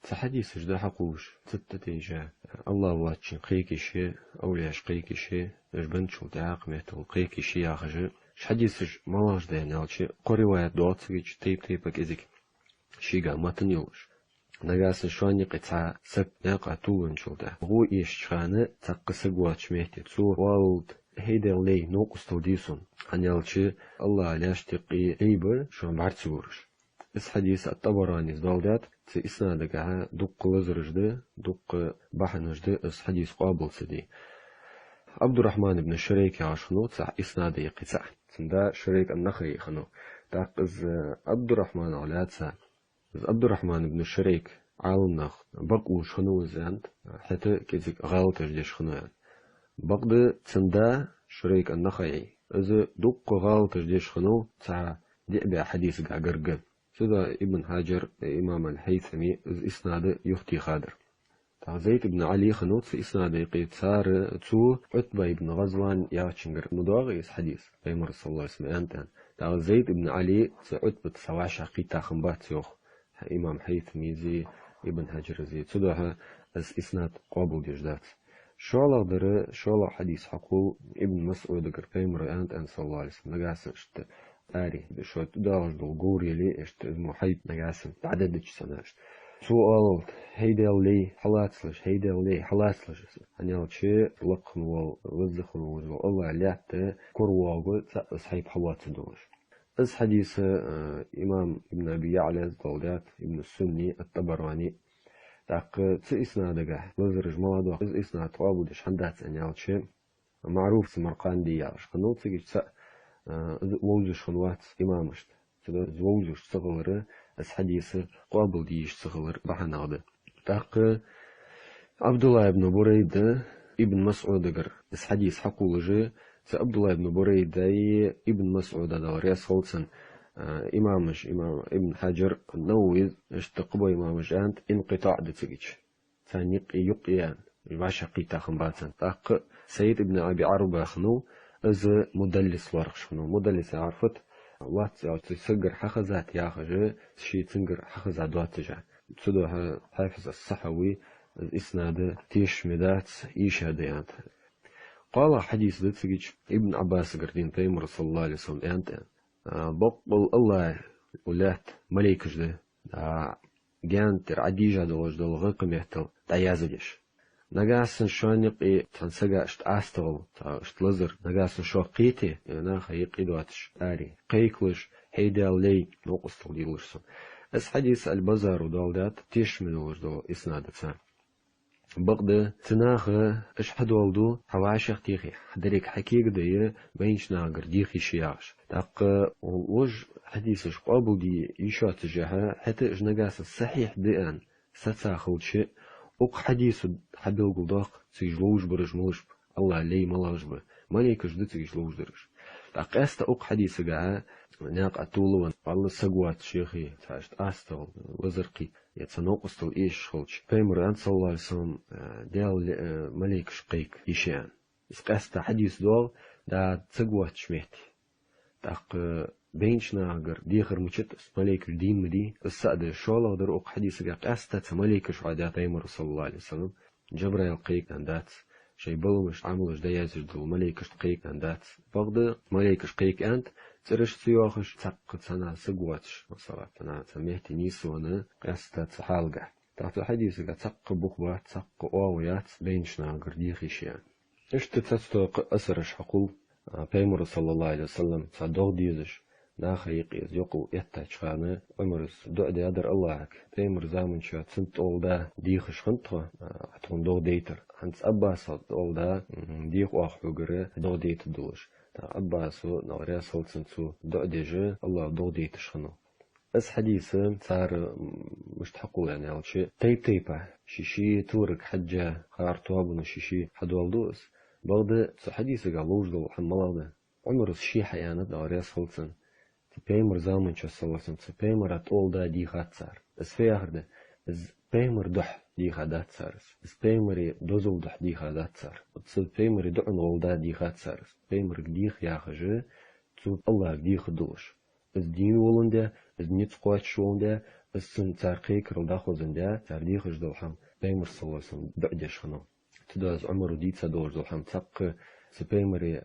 تحديث جدا حقوش تتتيجا الله واتشين قيكي شي أولياش قيكي شي جبنت شو تعاق مهتو قيكي شي ياخج حديث ملاش دين يالشي قريوات دوتسيج تيبك إزيك شيغا ما تنيوش نجاس شواني قطع سك نقع تون شو ده هو إيش خانة تقصق واتش مهتي تصور والد هيدا لي نوقس توديسون هنيالشي الله علاش تقي عيبر شو بعرتسورش اس حديث الطبراني زبالدات تي إسنادك دق لزرجده دق بحنجده اس حديث قابل سدي عبد الرحمن بن الشريك عشنو تاع إسنادي قطع تندا شريك النخري خنو تاقز عبد الرحمن علاتسا عبد الرحمن بن الشريك عالنخ بقو شنو زند حتى كيزك غلط جديش خنو يعني بقد تندا شريك النخعي إذا دق غلط جديش خنو تاع دعبة حديث قاقرقل سيدا ابن حجر إمام الهيثمي إذ إسناد يختي خادر تاع زيد بن علي خنو في إسناد يقيت سار تو عتبة بن غزوان ياتشنجر مدواغي حديث بيمر صلى الله عليه وسلم تاع زيد بن علي عتبة سواش عقيتا خنبات يوخ إمام هيثمي زي ابن حجر زي تدوها از إسناد قابل جدات شو الله حديث حقو ابن مسعود قر بيمر أن صلى الله عليه وسلم نقاسن اشت آري شو تداوش دو قوري لي اشت محيط نقاسن عدد سناشت سؤال هيدا لي حلاتلش هنيال شيء لقن ووزخن الله عليته كرواغو صحيح حوات دوش از حديث إمام ابن أبي يعلى الزولدات ابن السني الطبراني تاق تسئسنا وزرج موادو از إسنا توابودش حندات هنيال شيء معروف سمرقان دي يعش خنوت سيجي ووزش خنوات إمامشت ووزش صغلر از حديث قابل ديش صغلر بحناده تاق عبد الله بن بريدة ابن مسعود قر از حديث حقولجي عبد الله بن بريدة ابن مسعود دوريا صوتسن إمام ابن حجر نويز اشتقبو إمامش أنت انقطاع دتسجيش ثاني يقيان الواشقي تاخن باتن تاق سيد ابن أبي عربة خنو از مدلس ورق شنو مدلس عرفت وات أو تسجر حخزات ياخج شي تنجر حخزات دواتجا تسدوها حافظ الصحوي الإسناد تيش مدات إيش هديات قال حديث دتسجيش ابن عباس قردين بيمر صلى الله عليه وسلم أنت بقبل الله ولات مليكش ده جانتر عديجة دوش دول غيقم يحتل تعيازجش نجاسن شانق تنسجا اشت استغل اشت لزر نجاسن شو قيتي يعني خيق دواتش آري قيكلش هيدا لي نقص تغليلش اس حديث البزار ودولدات تشملوش دو إسنادتان بقد تناخ اش حدولدو حواش اختيخي حدريك حكيك دي بينش ناقر ديخي شياش تاق وج حديثش قابل دي يشات جها حتى اجنقاس الصحيح بأن ستاخد شيء وق حديث حبيل قداق تيجلوش برجموش الله لي ملاش به ماليكش دي تيجلوش درش تاق استا وق حديث قاعة ناق أطولون الله سقوات شيخي تاشت أستغل وزرقي يتنوقستل إيش خلش بيمر أن صلى الله عليه وسلم ديال مليك شقيك إيشان إسقاستا حديث دول دا تسقوات شميتي تاق بينش ناقر ديخر مجت مليك الدين مدي السعد شولا در أق حديث قاستا مليك شعدا بيمر صلى الله عليه وسلم جبريل قيك عندات شي بلومش عملش ديازج دول مليك شقيك عندات بغد مليك شقيك أنت ترش سياخش تق تنا سقواتش مثلا تنا سميتي نيسونا قاستا تحالقة تحت الحديث تق بخبات تق قواويات بينشنا قرديخي شيان اش تتستوق أسرش حقول بيمر صلى الله عليه وسلم صدق ديزش ناخيق يقو يتاج خانه عمرس دو دي ادر اللهك بيمر زامن شات سنت اولدا ديخش خنطه اتون دو ديتر هنس أباس اولدا ديخ واخوغره دو ديت دوش أباسو نوريا صلصنسو دو ديجي الله دو ديتش خنو اس حديث صار مش تحقول يعني على شيء تيبا شيشي تورك حجة خار توابن شيشي حدوالدوس بغدا حديث قالوش دو حملاده عمر شي حيانة نوريا صلصن تبيمر زامن شو صلصن تبيمر اتول دا دي خاتسار اس فيهرده اس بيمر دح دي خادات سارس اس بيمر دوزل دح دي خادات سار تصل بيمر دعن ولدا دي خات سارس بيمر ديخ ياخجه تصل الله ديخ دوش اس دين ولنده اس نيت قوات شونده السن تارقيك رل داخل زندا تاريخ جدو حم بيمر صلى الله عليه وسلم بعدش خنا تداز عمر وديت سدور جدو حم تق سبيمري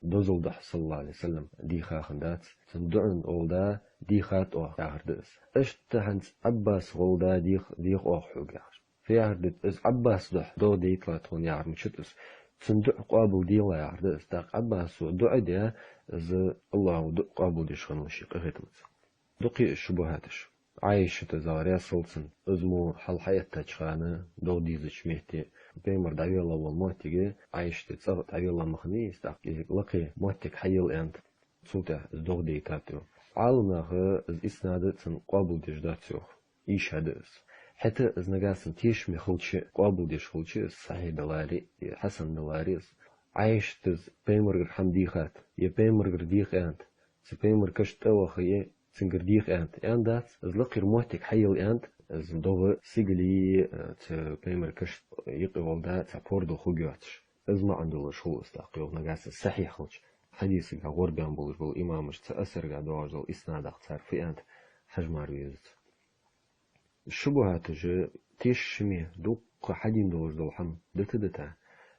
دوزل دح صلى الله عليه وسلم دي خاخندات تندعن أولدا دي خات أو يعردس اشت هنس عباس غولدا دي أو حوجاش في عردت اس عباس دح دو دي تلاتون يعرم مشتس تندع قابل دي لا يعردس تاق عباس دعاء دي از الله دع قابل دي شخن وشيق اغيتمت دقي الشبهاتش عايشة زاريا سلسن ازمو حل حياة تجخانة دو ديزش مهتي بيمر دعوي الله والموتيجي عايشة تصغط دعوي الله مخني استعقي لقي موتيك حيل انت صوته ازدوغ دي تاتيو عالمناخ از اسنادت سن قابل ديجداتيو ايش هدس حتى از نقاسن تيش مخلتش قابل ديش خلتش صحيح دلاري حسن دلاري عايشة بيمر حمديخات يا بيمر ديخ انت سبيمر كشت اوخي سنجرديخ انت اندات از لقير موتك حيل انت از دوغ سيجلي بيمر كشت يقي والدا تابوردو خوجاتش از ما عنده شو استقيو نقاس صحيح خلش حديث قا غوربان بولش بول امامش تاثر قا دوغ اسناد اختار في انت حجم ريزت الشبهات جو تيش شمي دوق حدين دوغ دو حم دتا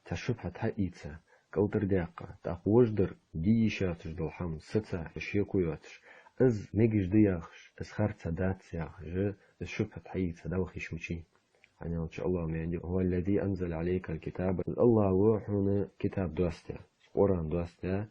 تشبهة حقيقة كوتر داقة تاقوجدر دي شاتش دو حم ستا اشيكوياتش از ميجش دياخش از خارتا دات ياخش از شبهة حقيقة دوخي شمشي يعني ان شاء الله يعني هو الذي انزل عليك الكتاب الله وحنا كتاب دوستا قرآن دوستا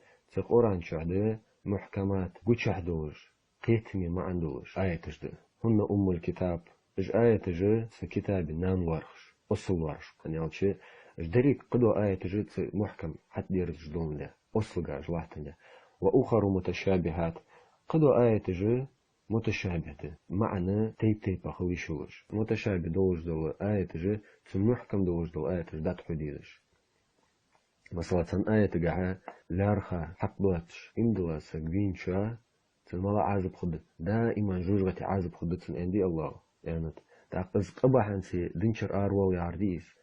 قرآن شعده محكمات قوش دوج قيتمي ما عندوش آية تجده هن أم الكتاب إج آية تجده كتاب نان ورخش أصل ورخش يعني شيء جدريك قدو آية تجد محكم حتى يرز جدون له أصل قاج واحدة وأخر متشابهات قدو آية تجد متشابهة معنى تيب أخوي شوش متشابه دوج دو آية تجد محكم دوج دو آية تجد دات حديدش مثلا آية تجعها لارخا حق باتش إندلا سجين شا تنملا عازب خد دائما جوجغتي عازب خدت عندي الله يعني تعقز قبح انسي دنشر آروا يعرديس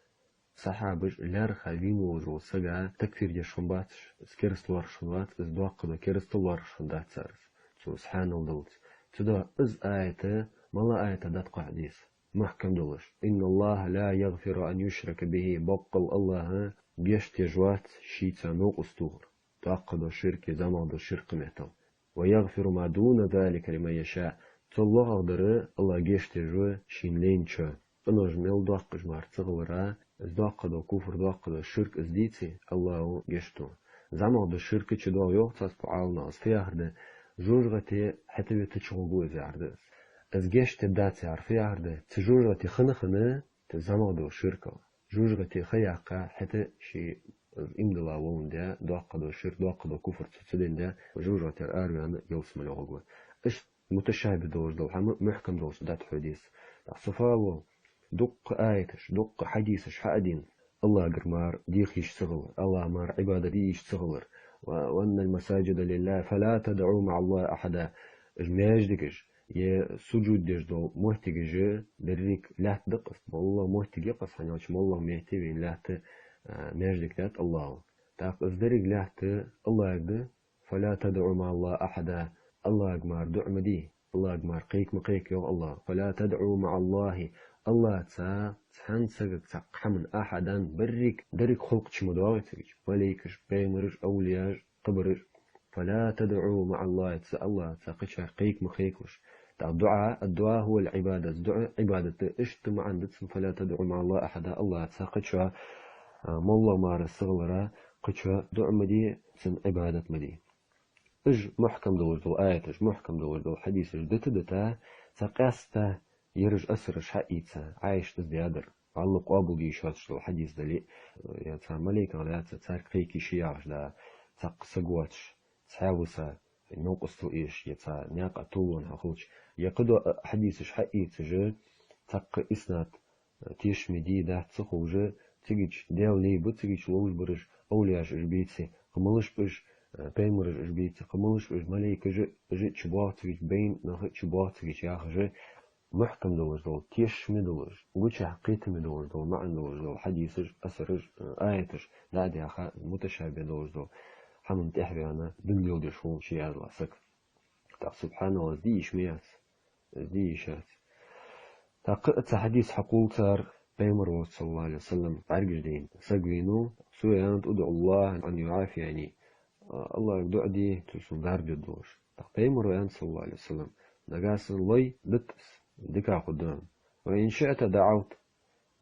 صحابش لارخا ويموزو سجا تكفير جشنبات سكرست ورشنبات از دواقدا كرست ورشنبات سارس سبحان الله تدا از آية ملا آية دات قعديس محكم دولش إن الله لا يغفر أن يشرك به بقل الله بيشت جوات شيتا نوق استغر تعقد الشرك زماد الشرك مهتم ويغفر ما دون ذلك لمن يشاء تالله أقدر الله جيشت جو شين لين شا أنا جميل داق جمار تغلرا از داقد كفر داقد الشرك از ديتي الله جيشتو زماد الشرك تشدو يوقتاس بعالنا از فيهرده جوجغتي حتى بتشغلو زعرده از جيشت داتي عرفيهرده تجوجغتي خنخنه تزماد الشركه جوجغتي خياقة حتى شيء إمدلا ووندا داقد الشرك داقد كفر تسدين دا جوجغتي الأربعين يوسم العقوة إيش متشابه دوج دو محكم دوج دات حديث صفاو دق آيتش دق حديثش حادين الله قرمار ديخيش صغر الله مار عبادة ديش صغر وأن المساجد لله فلا تدعوا مع الله أحدا ماجدكش يه سجود دجدو محتاج بريك لا تدقس والله محتاج يقص حناش والله محتاج لا ت ماجدك ذات الله تاقص دريك لا ت الله يقدر فلا تدعوا مع الله أحدا الله أجمار دع مدي الله أجمار قيك مقيك يا الله فلا تدعوا مع الله الله تحن سجك تقحمن أحدا بريك دريك خلق شمدواتك مليكش بيمرش أولياج قبرش فلا تدعوا مع الله الله تقش قيك مخيكش الدعاء هو العبادة الدعاء عبادة اشتم عندك فلا تدعوا مع الله أحدا الله تقش مولا مار الصغلرة قش دعاء مدي سن عبادة مدي اج محكم دول آية اج محكم دول حديث دتا تقاستا يرج أسرش حقيقة عايش تزيادر علق أبو جيشات الحديث دلي يا ملك على تارقيكي شياغ لا تقسقواتش تحاوسا نوقستو إيش يتا ناقة طولون هخوش يقدو حديثش حقيقة جه تق إسناد تيش مديدة تخوجه تيجيش ديال ليبو تيجيش لوش برش أولياش إجبيتي قملش بش بيمرج إجبيتي قملش بش ملك جه تشباتيش بين نخ تشباتيش ياخ جه محكم دول تيش مدولج وش حقيقة مدولج دول معنى دول حديثش أسرج آيتش لا دي أخا متشابه دول حمن تحبي أنا باليود شو شيء هذا سك سبحان الله ديش ميات ديشات تقطع حديث حقول تار بيمر صلى الله عليه وسلم عرج دين سجلينو سويان ادعو الله أن يعافي يعني الله يدعو دي تسون دار جدوش بيمر صلى الله عليه وسلم نجاس الله بتس دكا قدام وإن شئت دعوت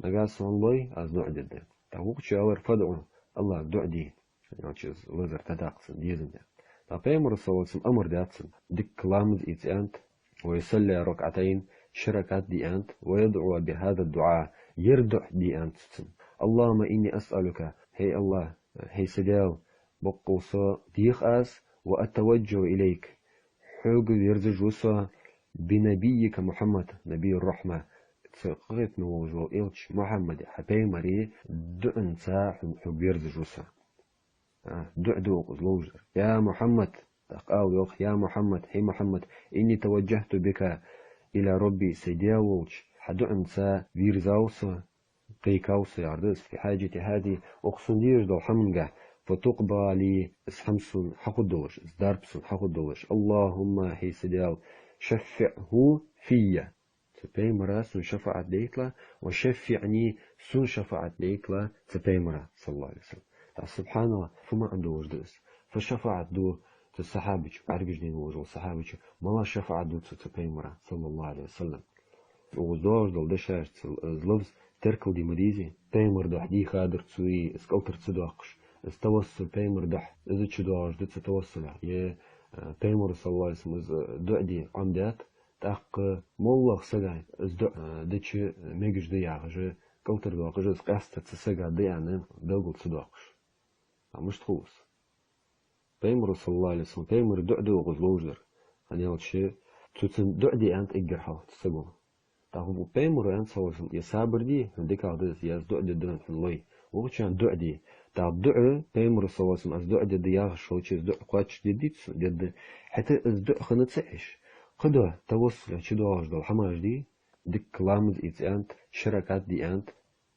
نجاس الله از دعو جدا تقوق شاور فدعو الله دعو دي يعني تشز وزر تداقسن ديزن بيمر صلى الله عليه وسلم أمر داتسن دك لامز إتانت ويصلي ركعتين شركات دي أنت ويدعو بهذا الدعاء يردع دي أنت اللهم إني أسألك هي الله هي سداو بقوصا ديخ أس وأتوجه إليك حوق يرزج وصا بنبيك محمد نبي الرحمة تقيت نوجو إلش محمد حبي مري دعن سا حوق يرزج وصا دعدو قزلوجر يا محمد تقاو يا محمد هي محمد إني توجهت بك إلى ربي سيداوش حدو أنسى فيرزاوسا قيكاوسا يعرضس في حاجة هذه أقصن دير دو حمنجة فتقضى لي اسحمسون حق الدوش ازداربسون حق الدوش اللهم هي سيداو شفعه فيا تبيمرا سن شفعت ليتلا وشفعني سن شفعت ليتلا تبيمرا صلى الله عليه وسلم سبحان الله فما عنده وجدس فشفعت دو الصحابة عرقش دين وجه الصحابة ما شفعت دو تبيمرا صلى الله عليه وسلم وزوج دول دشاش زلفز تركل دي مديزي بيمر دح دي خادر تسوي اسكوتر تسدوقش استوصل بيمر دح إذا تشدوش دي تتوصل يا بيمر صلى الله عليه وسلم دعدي عمدات تاق مولخ سجاي ازدع دتش ميجش دي عاجه كوتر دوقش اسقاست تسجا دي يعني دوغل تسدوقش مش تخوص بيمر صلى الله عليه وسلم بيمر دعدو غزلوجر أنا أول شيء تسن دعدي أنت إجرها تسجو تاخذ بيمر أنت صلى الله عليه وسلم يسابر دي هنديك هذا ياز دعدي دون في الله وقتشان دعدي تاع دع بيمر صلى الله عليه وسلم أز دعدي دياغ شو تشيز دع قاتش جديد جد حتى أز دع خنت سعيش قدوة توصل شدواج دو حماج دي دك لامز إيت أنت شركات دي أنت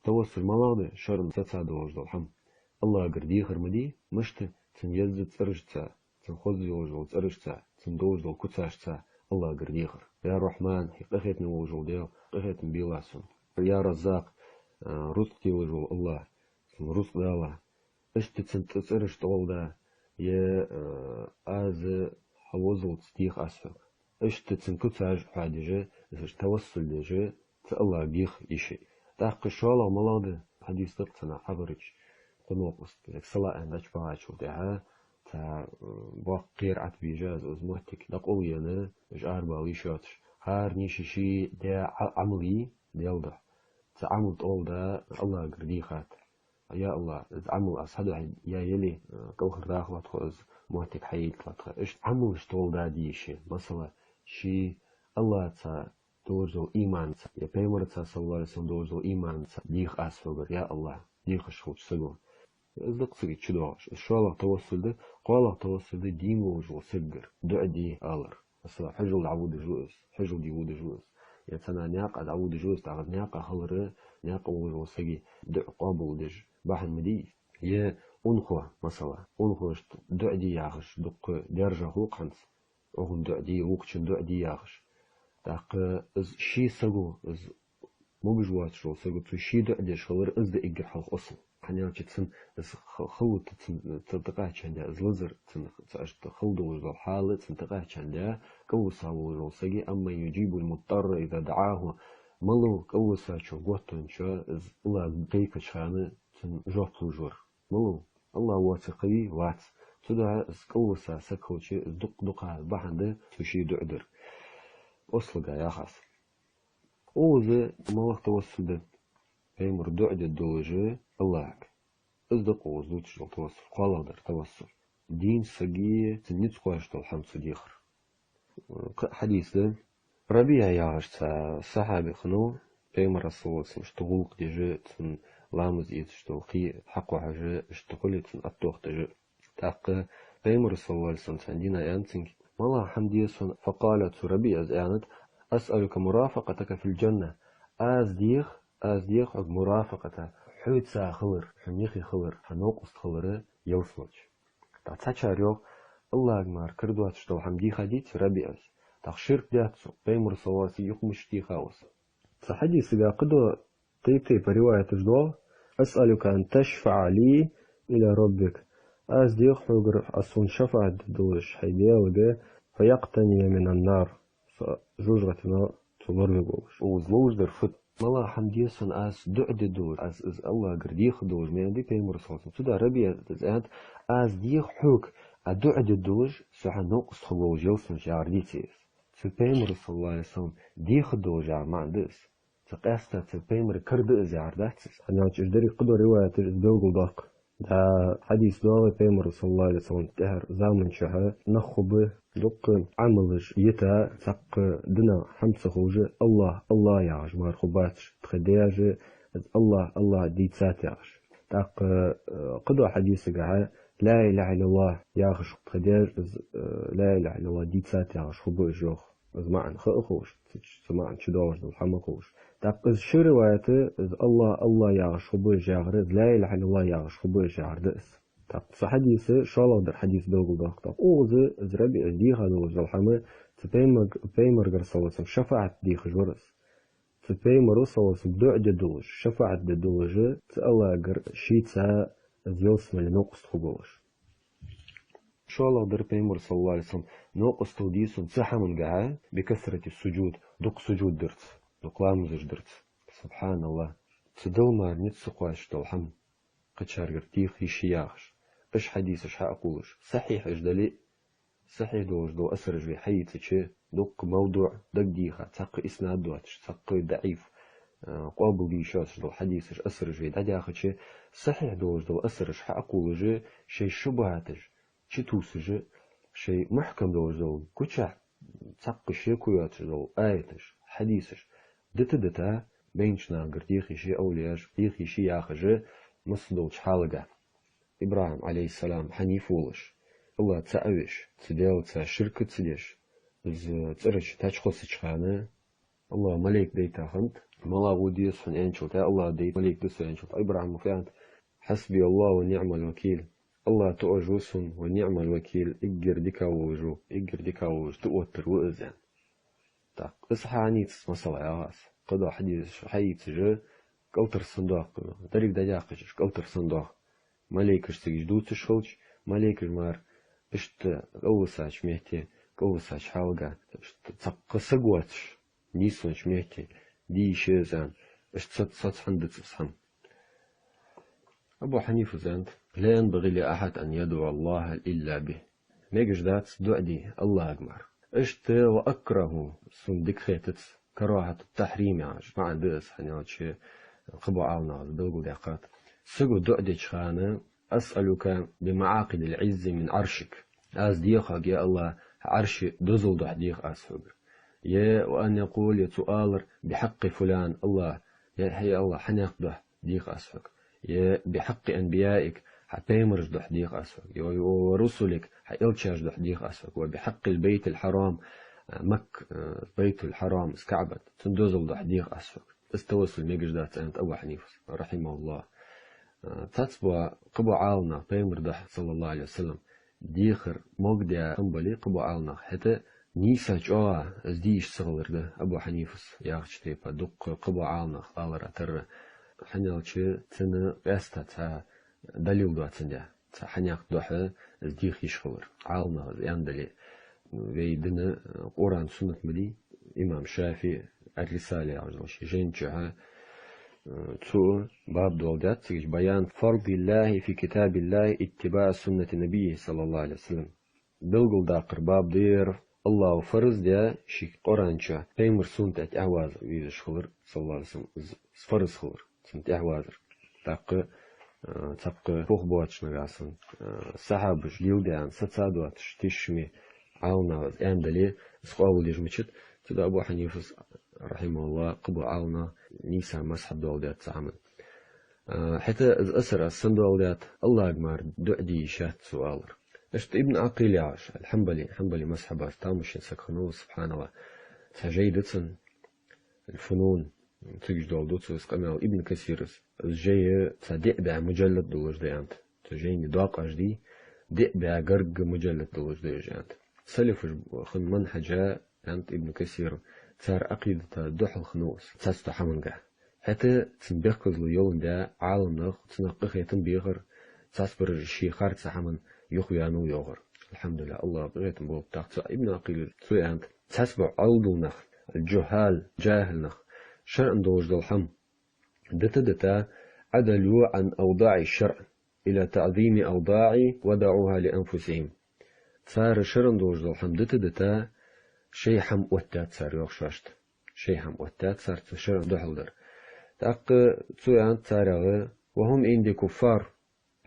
توصل مواضع شرم تسعدواج دو حم الله قردي خرمدي مشت تنجز تسرجتا تنخذ وجو تسرجتا تندوج دو كتاشتا الله قرديخر يا رحمن حقيقة وجو ديو حقيقة بيلاسون يا رزاق رزقي وجو الله رزق الله اشت تسرج طول دا يا از حوزل تستيخ اسفل اشت تنكتاج حادجة اش توصل لجة الله بيخ يشي تاق شوالا ملاده حديث تقتنا حبرج قنوقست صلاة عندك باعش ودعاء تا باقير عت بيجاز أزمتك نقول ينا جار باويشاتش هار نيشي دا عملي ديالده تعمل طول دا الله قردي خات يا الله عمل أصحاب يا يلي كوخر داخل تخوز موتك حيل تلاتخ إيش عمل طول دا ديشي مثلا شي الله تا دوزو إيمان يا بيمر تا صلى الله عليه وسلم دوزو إيمان ديخ أسفل يا الله ديخ شخوت سجون ازدقسي تشدوش الشوالة توصل ده قالة توصل ده دين وجو سجر دعدي آلر أصلا حجل عود جوز حجل دي ود جوز يتنا ناقة عود جوز تعرض ناقة خلره ناقة وجو سجي دع قابل دج بحن مدي يا أنخوة مثلا أنخوة دعدي ياغش دق درجة هوق حنس أغن دعدي وقتشن دعدي ياغش دق از شي سجو از مو بجوات شو سجو تو شي دعدي شلر از ده إجر حلق أصل حنيان تسن خلط تنتقاه كندا زلزر تأشت خلط وجل حالة تنتقاه كندا كوسا وجل سجي أما يجيب المضطر إذا دعاه ملو كوسا شو قوتن شو الله قيك شانه تن جوف وجور ملو الله واتقي وات تدعى كوسا سكوتشي دق بحنده تشي دعدر أصلقا يا خاص أوزه ملك توصل ده بيمر دعد الدوجة الله اصدق وزوج توصل قال توصل دين سجية تنيت قاش الحمد صديقر حديث ده ربيع يعرش صحابي خنو بيمر الصوت اشتغل ديجة تن لامز يتشتغل حق حاجة اشتغل تن أتوخ ديجة تاق بيمر الصوت سنتين أنتين والله حمدي فقالت ربيع زعنت أسألك مرافقتك في الجنة أز ديخ مرافقته حوت سا خلر حنيخي خلر حنوقست خلره يوصلش تاتشاريو الله أجمر كردوات شتو حمدي خديت ربيعس تخشيرك داتسو بيمر صواسي يقمش دي خاوس حديث إذا قدو تيتي برواية جدوه أسألك أن تشفع لي إلى ربك أز ديخ حجر أصون شفاعة دوش حيديوغ فيقتني من النار فجوجرتنا تضربوش وزلوج در فت ملا حمديسن أز دعد دوش أز الله قرديخ دوش من دي بيمر صوتن تدا ربيع تزاد أز ديخ حوك أدعد دوش سوحا نقص خلوج يوسن جارديتيس تبيمر صلى الله عليه وسلم ديخ دوش مع دس تقاستا تبيمر كرد زارداتس أنا أجدري قدر رواية الدوغل داق دا حديث دواء بيمر صلى الله عليه وسلم تهر زامن شها نخبه دق عملش يتا تق دنا حمس خوجة الله يعش مار خباتش تخدياج الله دي تساتياش تق قدر حديث قاعد لا إله إلا الله يعش تخدياج لا إله إلا الله دي تساتياش خبو جوخ زمان خوش زمان شدوش الحمقوش تقص شو روايته الله يعش خبو جاغر لا إله إلا الله يعش خبو جاغر دس تقص حديث شالله در حديث دوغل داق تق أوز زربي ديخ دوز الحمى تبيمر قرصوسم شفاعة ديخ جورس تبيمر صوسم دعد دوج شفاعة دوج تألا قر شيتا زيوسم لنقص خبوش شالله در بيمر صلى الله عليه وسلم نقص توديسون تسحمن قاعد بكثرة السجود دق سجود درت نقلامزج درت سبحان الله تدل ما نتسقواش تلحم قد شارقر تيخ يشياخش اش حديث اش حاقولش صحيح اش دلي صحيح دوش دو اسرج في حيث دق موضوع دق ديخا تق اسناد دواتش تق ضعيف قابل ديشاش دو حديث اش اسرج في داخش صحيح دوش دو اسرج حاقولج شي شبهاتش شي توسج شي محكم دوش دو كوتشا تق شي كوياتش دو آيتش حديثش دتا بينشنا قرتيخي شي أولياش تيخي شي ياخج مصدوش حالقة إبراهيم عليه السلام حنيف ولش الله تأويش تداو شركة تديش ترش تشخص تشخانة الله ملك ديتا خنت ملا وديس فن انشل تا الله ديت ملك دس انشل إبراهيم مفيانت حسبي الله ونعم الوكيل الله تؤجوسن ونعم الوكيل اجر ديكا ووجو تؤتر وإذن تاق إصحاني تسمسل عواس قدو حديث حيث جه قلتر صندوق دريق دجاقش قلتر صندوق مليكش تجدوت شولش مليكش مار اشت قوساش مهتي قوساش حالقا اشت تقصقواتش نيسونش مهتي دي شيزان اشت ست حندت صحن أبو حنيفة زند لا ينبغي لأحد أن يدعو الله إلا به ميجش دات دعدي الله أكبر اشت وأكره صندق خيتت كراهة التحريم عاش مع دس حنيات شيء قبو عاونا بلغو دقات سقو دعدي شخانة أسألك بمعاقد العز من عرشك أز ديخك يا الله عرش دزل دحديخ أسفق يا وأن يقول يتؤالر بحق فلان الله يا الله حنيق دحديخ أسفق يا بحق أنبيائك حبيمرج دحديخ أسفق ورسلك حيلتشاج دحديخ أسفق وبحق البيت الحرام بيت الحرام اسكعبت تندوزل دحديخ أسفق استوصل ميجش دات أنت أبو حنيفة رحمه الله تتبع قبو عالنا بيمر دح صلى الله عليه وسلم ديخر مقدع قنبلي قبو عالنا حتى نيسا جوا ازديش صغلر ده أبو حنيفة ياغش تيبا دق قبو عالنا آلر أتر حنيالشي تنا قاستا تا دليل دواتن ده تا حنياق دوحة ازديخ يشغلر عالنا ياندلي ويدنا قرآن سنة ملي إمام شافي الرسالة عجلش جنجها تو باب دولدات بيان فرض الله في كتاب الله اتباع سنة النبي صلى الله عليه وسلم بلغل داقر باب دير الله فرض ده شي قرآنشا بيمر سنة اعواز ويزش خلر صلى الله عليه وسلم فرض خلر سنة اعوازر تبقى فوق بواتش نغاسن صحابش ليودان ستسادواتش تشمي عاونا اندلي سقاول يجمشت تدا أبو حنيفة رحمه الله قبو عاونا نيسا مسحب دولدات تعمل حتى إذ أسر الصندولدات الله أجمر دعدي شات سؤال اشت ابن عقيل يعش الحنبلي مسحبه تامش يسكنوه سبحان الله تجيدتن الفنون تجد دولدوت اسقمال ابن كثير جاي تدق مجلد دولج ديانت تجيني داق دي دق قرق مجلد دولج ديانت سلف خن منحجة أنت ابن كثير صار عقيدة دحل خنوس تستو حمنجا حتى تنبيخ يوم دا عالم نخ تنقخ يتم بيغر تصبر الشي خارج سحمن يخويانو يوغر الحمد لله الله بغيت نبوب تاخت ابن عقيل سوي أنت تسبع عضو نخ الجهال جاهل نخ شرع دوج ذو الحم دتا عدلوا عن أوضاع الشرع إلى تعظيم أوضاع ودعوها لأنفسهم صار شرع دوج ذو الحم دتا شي حم وتات صار يوخشاشت شي حم وتات صار شرع دحلدر تاق سوي أنت صار وهم عندي كفار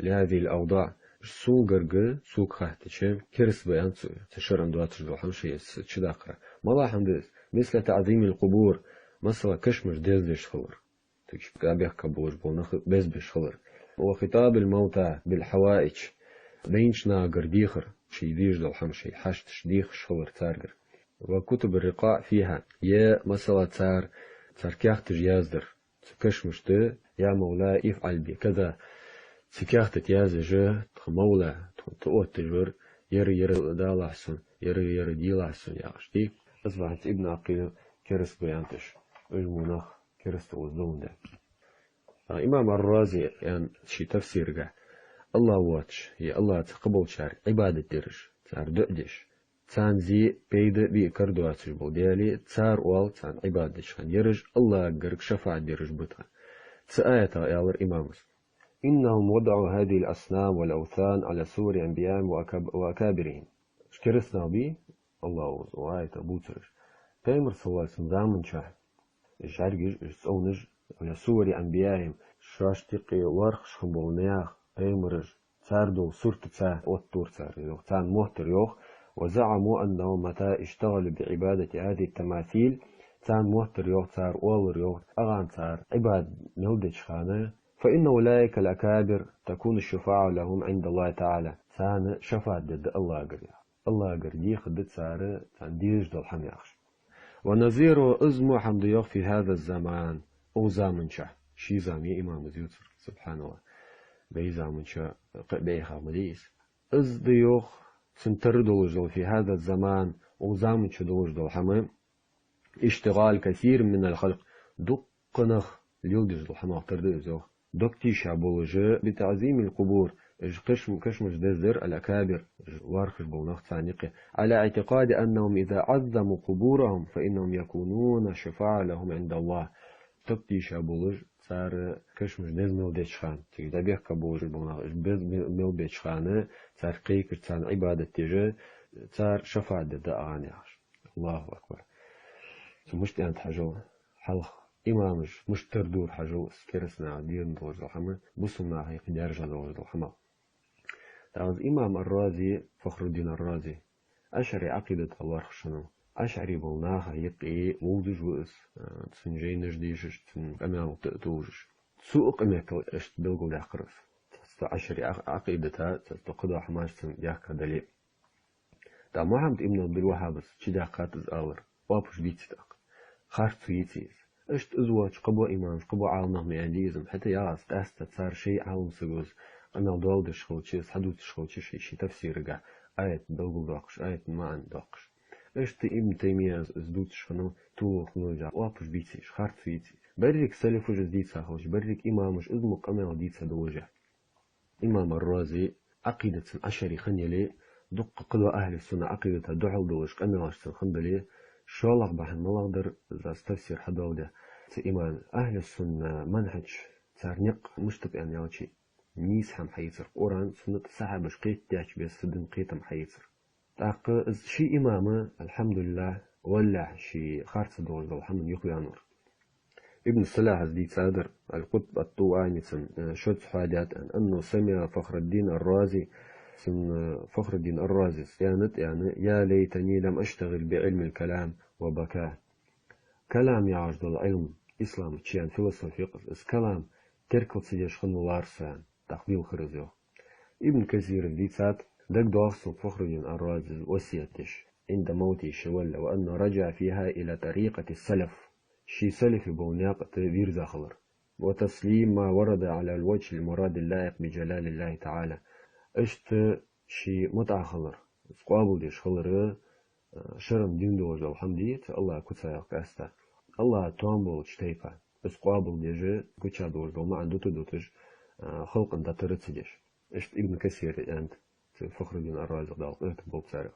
لهذه الأوضاع سوق قرق سوق خاتش كرس بيان تشر عند واتش ذو الحم شيء شداقرة ما حمد مثل تعظيم القبور مثلا كشمش ديش خلر تكشف كابيح كبوش بونخ بس بشخلر وخطاب الموتى بالحوائج بينشنا قرديخر شي ديش ذو الحم شي حشت شديخ شخلر تارقر وكتب الرقاع فيها يا مثلا تار كياخ تجيازدر كشمش يا مولاي افعل بي كذا سكاخت تيازج تخمولا تقوت تجور يري دال أحسن يري ديل أحسن يا أشتي أصبحت ابن عقيل كرس بيانتش المناخ كرس توزون ده إمام الرازي يعني شي تفسير جا الله واتش هي الله تقبل شار عبادة درج صار دقدش تان زي بيد بيكر دواتش بوديالي صار وال تان عبادة شان يرج الله جرك شفاعة درج بطها سآية يا إمامس إنهم وضعوا هذه الأصنام والأوثان على صور أنبيائهم وأكابرهم شكرسنا بي الله وآية بوترش تيمر صلى زامن شاه الشارجش السونج على صور أنبيائهم شاشتقي ورخ شخبولنياخ تيمرج ساردو صورت تساه والطور سار يوخ تان مهتر يوخ وزعموا أنه متى اشتغلوا بعبادة هذه التماثيل تان مهتر يوخ تار أولر يوخ أغان تار عباد نودج خانه فإن أولئك الأكابر تكون الشفاعة لهم عند الله تعالى سان شفاعة ضد الله قريب الله قريب خدت سارة تنديج دول حمياخش ونظير أزمو حمد يوخ في هذا الزمان أو زامن شه شي زامي إمام زيوتر سبحان الله بي زامن شه بيخا مديس أز ديوخ سنتر دولج في هذا الزمان أو زامن شه دولج دول حمي اشتغال كثير من الخلق دقنخ اليولدج دول حمي اختر زوخ دكتي شابولجة بتعظيم القبور كشمش دزر الأكابر وارخش بوناخ ثانيقة على اعتقاد أنهم إذا عظموا قبورهم فإنهم يكونون شفاعة لهم عند الله دكتي شابولج صار كشمش دزمل ديشخان تيجي بيح كبولج بوناخ بز مل ديشخانة صار قيكر صار عبادة تيجي صار شفاعة دا أغانياش الله أكبر مش أنت حاجة حلق إمامش مش تردور حاجة سكرسنا دين دوج الحمى بصنا هيك درجة دوج الحمى تعز إمام الرازي فخر الدين الرازي أشعري عقيدة الله خشنو أشعري بلناها يقي وودج وإس تسنجي نجديش أمام تأتوجش سوق إمك إشت بلغو لأخرس أشعري عقيدتها تستقضى حماش يحكى دليل تا محمد ابن عبد الوهاب شدا قاتز آور وابش بيتستاق خارت فيتيز اشت ازواج قبو إمام قبو عالم ميانديزم حتى ياس تأستا صار شيء عالم سجوز أنا دولد شخوتشيس حدود شخوتشي شي تفسير جا آية دولد داقش آية ما عن داقش اشت ابن تيمية زدوت شخنو تو خنوجا وابش بيتيش خارت فيتي بريك سلف جديد ساخوش بريك إمامش ازمو قمع ديت سدوجه إمام الرازي عقيدة عشري خنيلي دق قدوة أهل السنة عقيدة دعو دوش قمعش سنخندلي شالق بحن ملاقدر إذا استفسير حدودة إيمان أهل السنة منهج تارنق مشتب يعني يوشي نيس هم حيصر قرآن سنة صحابش قيت تاش بس سدن قيتم حيصر تاق شي إمامة الحمد لله ولا شي خارس دوش دو الحمد يخوي نور ابن الصلاح دي صادر القطب الطواني شد حاجات أنه سمع فخر الدين الرازي فخر الدين الرازي كانت يعني يا ليتني لم أشتغل بعلم الكلام وبكاه كلام يعجد العلم إسلام تشيان فلسفة إس كلام تركل سيدش خنو لارسان تقبيل خرزيو ابن كثير الديسات دك دوغسن فخر الدين الرازي وسيتش عند موته شول وأنه رجع فيها إلى طريقة السلف شي سلف بونياق تدير زخلر وتسليم ما ورد على الوجه المراد اللائق بجلال الله تعالى اشت شي متأخلر سقابل ديش خلر شرم دين دوج الحمديت الله كتايا قاستا الله توامبول شتيفا بس قابل ديجي كتشا دوج دو ما عنده تدوتج خلق انت ترتسجش اشت ابن كثير انت فخر الدين الرازي دال ارتبول بسارق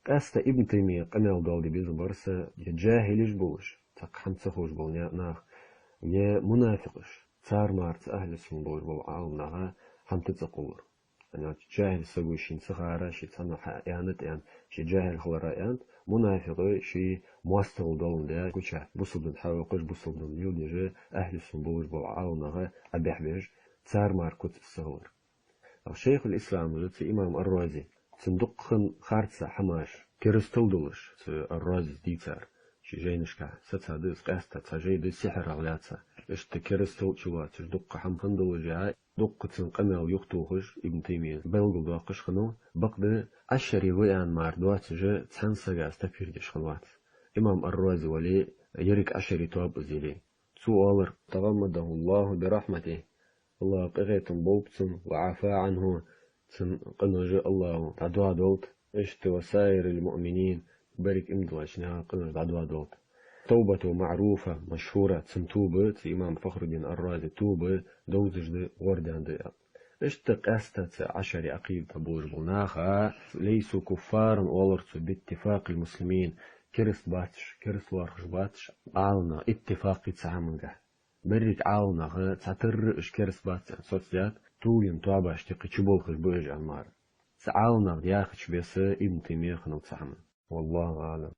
قاستا ابن تيمية قنال دال دي بيز برسا جاهلش بولش تق حمسة خوش بول ناخ يا منافقش صار مارت أهل السنة بول بول عالمناها حمت تقول أنا جاهل سوي شين سخارة شي تصنع حيانت يعني شي جاهل خلرا منافق شي مواستغل دولن ده كوشا بوصلن حاوقش بوصلن يودجي أهل السنة بول بول عالمناها أبيح بيج صار مار كنت الصغر الشيخ الإسلام لتي إمام الرازي صندوق خارطة حماش كريستول دولش الرازي ديتار شي جاينشكا ستادس قاستا تجي دي سحر أغلاتها اشت كريستول شوات دق حم خندول جاء دق تنقنا ويختوخش ابن تيمية بلغل دواقش خنو بقد أشري ويان مار دوات جا تسانسا استفير ديش خنوات إمام الرازي ولي يريك أشري تواب زيلي سؤالر تغمده الله برحمته الله قغيتم بوبتم وعفى عنه قنوج الله تعدوا دولت اشت وسائر المؤمنين بارك امدواشنا قنوج تعدوا دولت توبته معروفة مشهورة توبة إمام فخر الدين الرازي توبة دوزج دي وردان دي اشت قاستة عشر أقيب تبوج بناخا ليسوا كفارا ولرسوا باتفاق المسلمين كرس باتش كرس وارخش باتش عالنا اتفاقي تعامنجه بريك عاونا تعتر اشكرس بات صوتيات تولين توابا اشتقي تشبول خش بوج المار تعاونا ياخش بيس ابن تيمية خنو تسحمن والله أعلم